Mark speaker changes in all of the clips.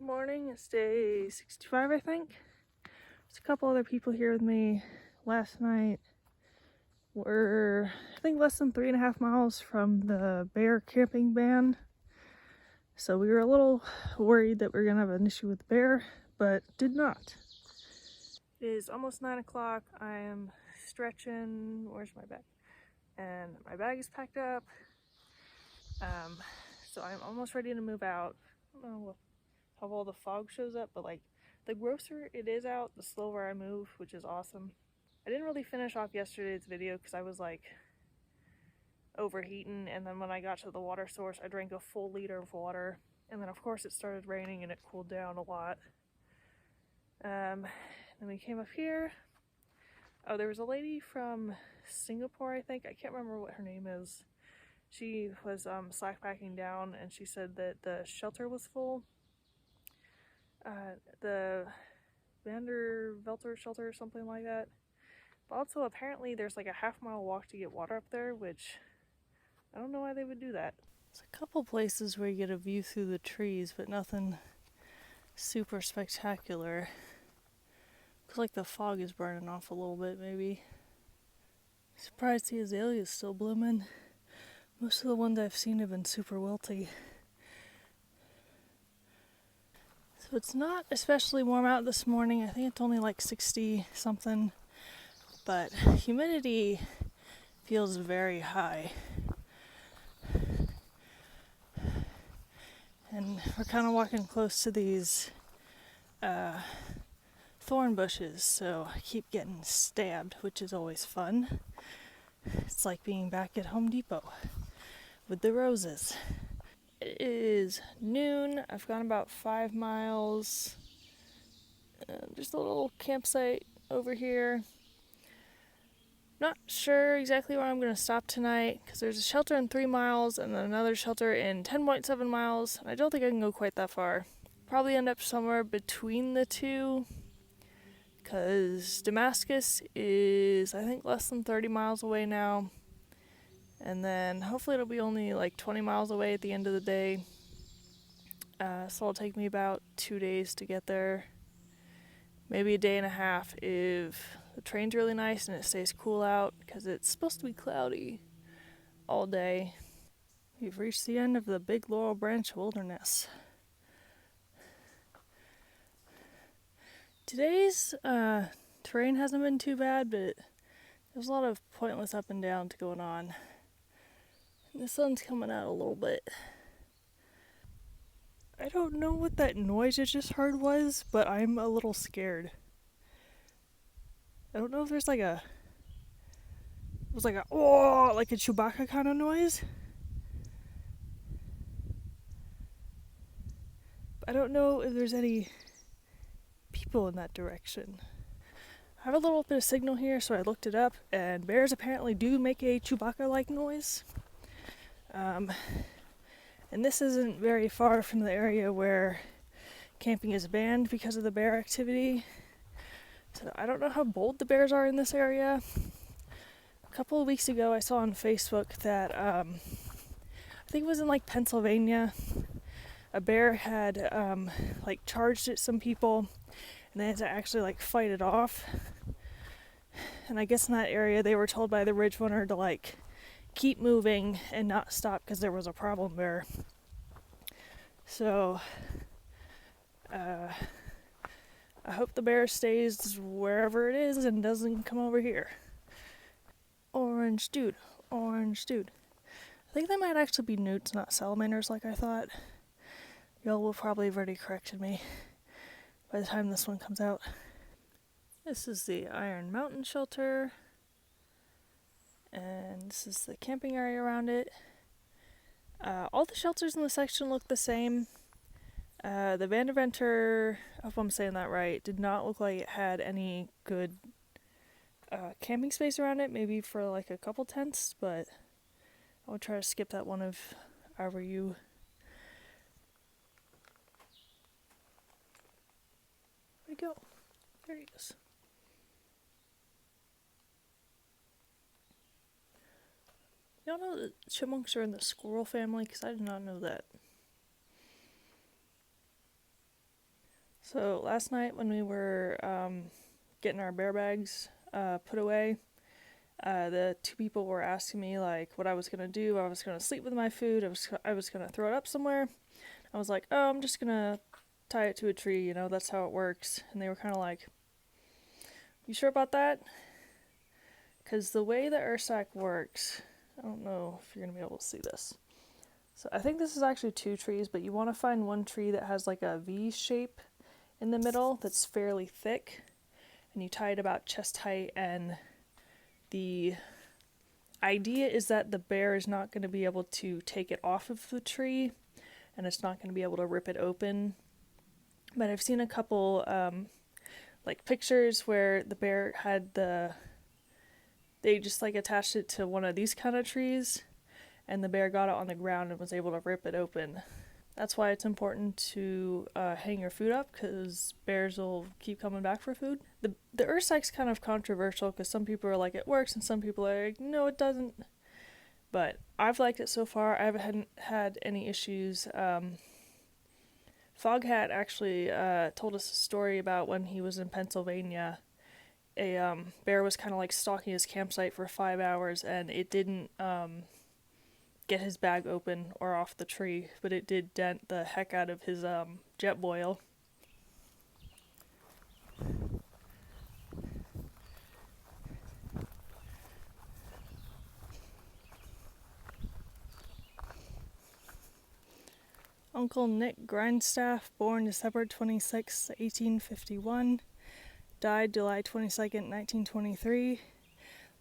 Speaker 1: Morning, it's day 65, I think. There's a couple other people here with me. Last night we're, I think, less than 3.5 miles from the bear camping ban. So we were a little worried that we were gonna have an issue with the bear, but did not. It is almost 9 o'clock. I am stretching. Where's my bag? And my bag is packed up. So I'm almost ready to move out. I don't know how well the fog shows up, but like the grosser it is out, the slower I move, which is awesome. I didn't really finish off yesterday's video because I was like overheating, and then when I got to the water source I drank a full liter of water, and then of course it started raining and it cooled down a lot. Then we came up here. Oh, there was a lady from Singapore, I think. I can't remember what her name is. She was slack packing down, and she said that the shelter was full. The Vandervelter shelter or something like that. But also apparently there's like a half-mile walk to get water up there, which I don't know why they would do that. There's a couple places where you get a view through the trees, but nothing super spectacular. Looks like the fog is burning off a little bit, maybe. Surprised the azalea's still blooming. Most of the ones I've seen have been super wilty. So it's not especially warm out this morning. I think it's only like 60 something, but humidity feels very high. And we're kind of walking close to these thorn bushes, so I keep getting stabbed, which is always fun. It's like being back at Home Depot with the roses. It is noon. I've gone about 5 miles. Just a little campsite over here. Not sure exactly where I'm going to stop tonight, because there's a shelter in 3 miles and then another shelter in 10.7 miles. And I don't think I can go quite that far. Probably end up somewhere between the two, because Damascus is, I think, less than 30 miles away now. And then hopefully it'll be only like 20 miles away at the end of the day. So it'll take me about 2 days to get there. Maybe a day and a half if the train's really nice and it stays cool out, because it's supposed to be cloudy all day. We've reached the end of the Big Laurel Branch Wilderness. Today's terrain hasn't been too bad, but there's a lot of pointless up and downs going on. And the sun's coming out a little bit. I don't know what that noise I just heard was, but I'm a little scared. I don't know if there's like it was like like a Chewbacca kind of noise. But I don't know if there's any people in that direction. I have a little bit of signal here, so I looked it up, and bears apparently do make a Chewbacca-like noise. And this isn't very far from the area where camping is banned because of the bear activity. So I don't know how bold the bears are in this area. A couple of weeks ago I saw on Facebook that, I think it was in like Pennsylvania, a bear had charged at some people, and they had to actually like fight it off. And I guess in that area they were told by the ridge runner to like keep moving and not stop because there was a problem bear. So I hope the bear stays wherever it is and doesn't come over here. Orange dude. I think they might actually be newts, not salamanders like I thought. Y'all will probably have already corrected me by the time this one comes out. This is the Iron Mountain Shelter. And this is the camping area around it. All the shelters in the section look the same. The Vanderventer, I hope I'm saying that right, did not look like it had any good camping space around it, maybe for like a couple tents, but I would try to skip that one if I were you. Where'd he go? There he is. Y'all know that chipmunks are in the squirrel family? Because I did not know that. So last night when we were getting our bear bags put away, the two people were asking me like what I was gonna do. I was gonna sleep with my food. I was gonna throw it up somewhere. I was like, oh, I'm just gonna tie it to a tree. You know, that's how it works. And they were kind of like, you sure about that? Because the way the Ursack works, I don't know if you're gonna be able to see this. So I think this is actually two trees, but you want to find one tree that has like a V shape in the middle that's fairly thick, and you tie it about chest height, and the idea is that the bear is not going to be able to take it off of the tree, and it's not going to be able to rip it open. But I've seen a couple like pictures where the bear had they just like attached it to one of these kind of trees, and the bear got it on the ground and was able to rip it open. That's why it's important to hang your food up, because bears will keep coming back for food. The Ursack's kind of controversial, because some people are like, it works, and some people are like, no, it doesn't. But I've liked it so far. I haven't had any issues. Foghat actually told us a story about when he was in Pennsylvania. A bear was kind of like stalking his campsite for 5 hours, and it didn't get his bag open or off the tree, but it did dent the heck out of his jet boil. Uncle Nick Grindstaff, born December 26, 1851, died July 22nd, 1923,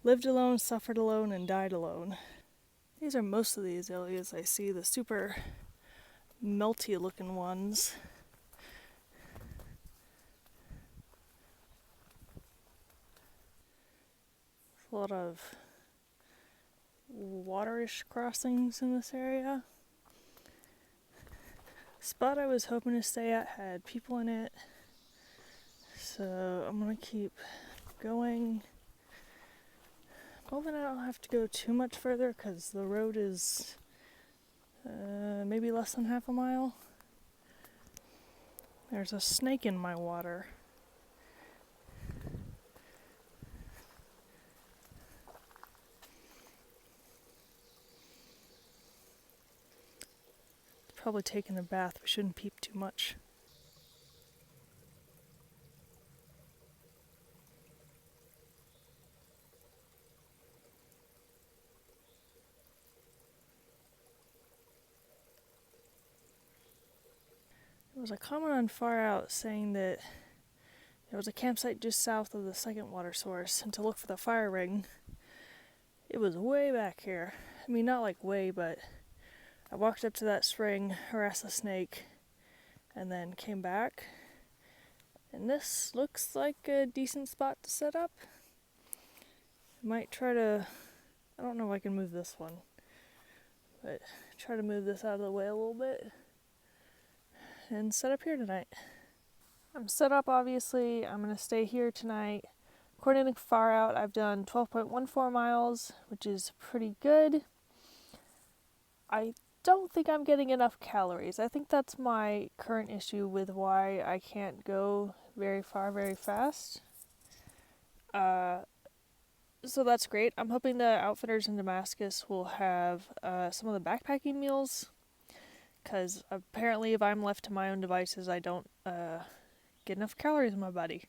Speaker 1: lived alone, suffered alone, and died alone. These are most of the azaleas I see, the super melty looking ones. A lot of waterish crossings in this area. The spot I was hoping to stay at had people in it, so I'm gonna keep going. Hoping I don't have to go too much further, because the road is maybe less than half a mile. There's a snake in my water. It's probably taking a bath. We shouldn't peep too much. There was a comment on Far Out saying that there was a campsite just south of the second water source, and to look for the fire ring. It was way back here. I mean, not like way, but I walked up to that spring, harassed the snake, and then came back. And this looks like a decent spot to set up. I might try to, I don't know if I can move this one, but try to move this out of the way a little bit and set up here tonight. I'm set up, obviously. I'm going to stay here tonight. According to Far Out, I've done 12.14 miles, which is pretty good. I don't think I'm getting enough calories. I think that's my current issue with why I can't go very far very fast. So that's great. I'm hoping the outfitters in Damascus will have some of the backpacking meals, because apparently if I'm left to my own devices, I don't get enough calories in my body.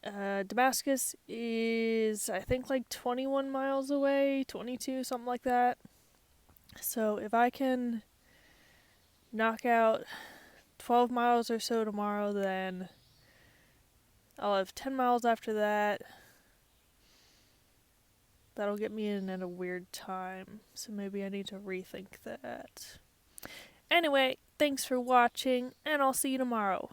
Speaker 1: Damascus is, I think, like 21 miles away, 22, something like that. So if I can knock out 12 miles or so tomorrow, then I'll have 10 miles after that. That'll get me in at a weird time, so maybe I need to rethink that. Anyway, thanks for watching, and I'll see you tomorrow.